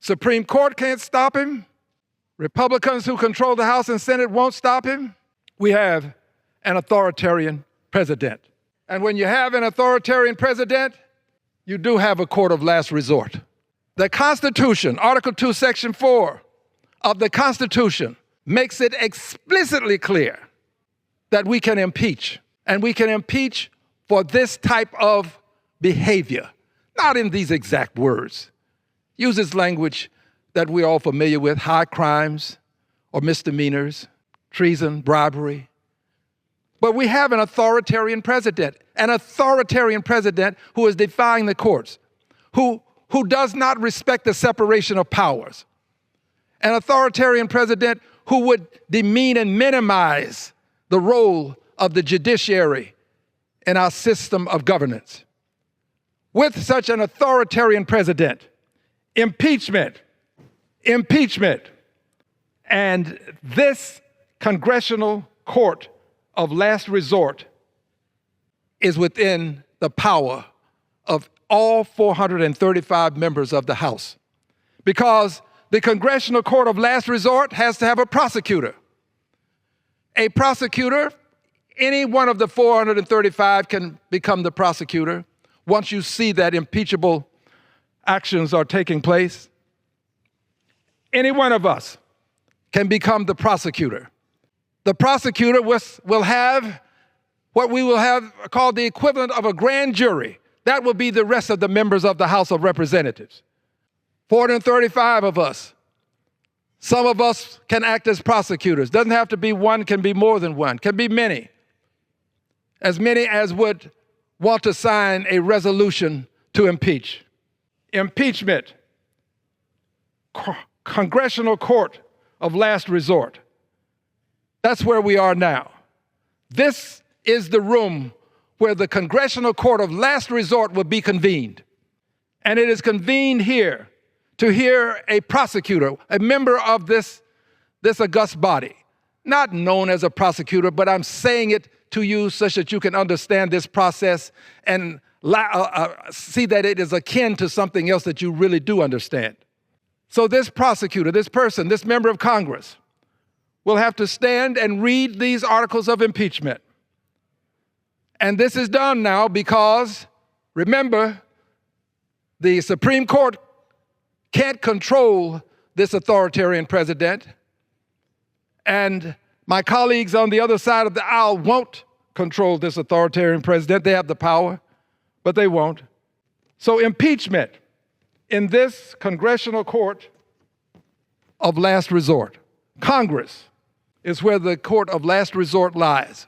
Supreme Court can't stop him. Republicans who control the House and Senate won't stop him. We have an authoritarian president. And when you have an authoritarian president, you do have a court of last resort. The Constitution, Article 2, Section 4 of the Constitution makes it explicitly clear that we can impeach. And we can impeach for this type of behavior. Not in these exact words. Uses language that we're all familiar with, high crimes or misdemeanors, treason, bribery. But we have an authoritarian president who is defying the courts, who does not respect the separation of powers, an authoritarian president who would demean and minimize the role of the judiciary in our system of governance. With such an authoritarian president, impeachment, and this congressional court of last resort is within the power of all 435 members of the House. Because the congressional court of last resort has to have a prosecutor. A prosecutor, any one of the 435 can become the prosecutor once you see that impeachable actions are taking place. Any one of us can become the prosecutor. The prosecutor will have what we will have called the equivalent of a grand jury. That will be the rest of the members of the House of Representatives. 435 of us. Some of us can act as prosecutors. Doesn't have to be one, can be more than one, can be many. As many as would want to sign a resolution to impeach. Impeachment, congressional court of last resort. That's where we are now. This is the room where the congressional court of last resort will be convened. And it is convened here to hear a prosecutor, a member of this august body, not known as a prosecutor, but I'm saying it to you such that you can understand this process and see that it is akin to something else that you really do understand. So this prosecutor, this person, this member of Congress will have to stand and read these articles of impeachment. And this is done now because, remember, the Supreme Court can't control this authoritarian president, and my colleagues on the other side of the aisle won't control this authoritarian president. They have the power, but they won't. So impeachment in this congressional court of last resort. Congress is where the court of last resort lies.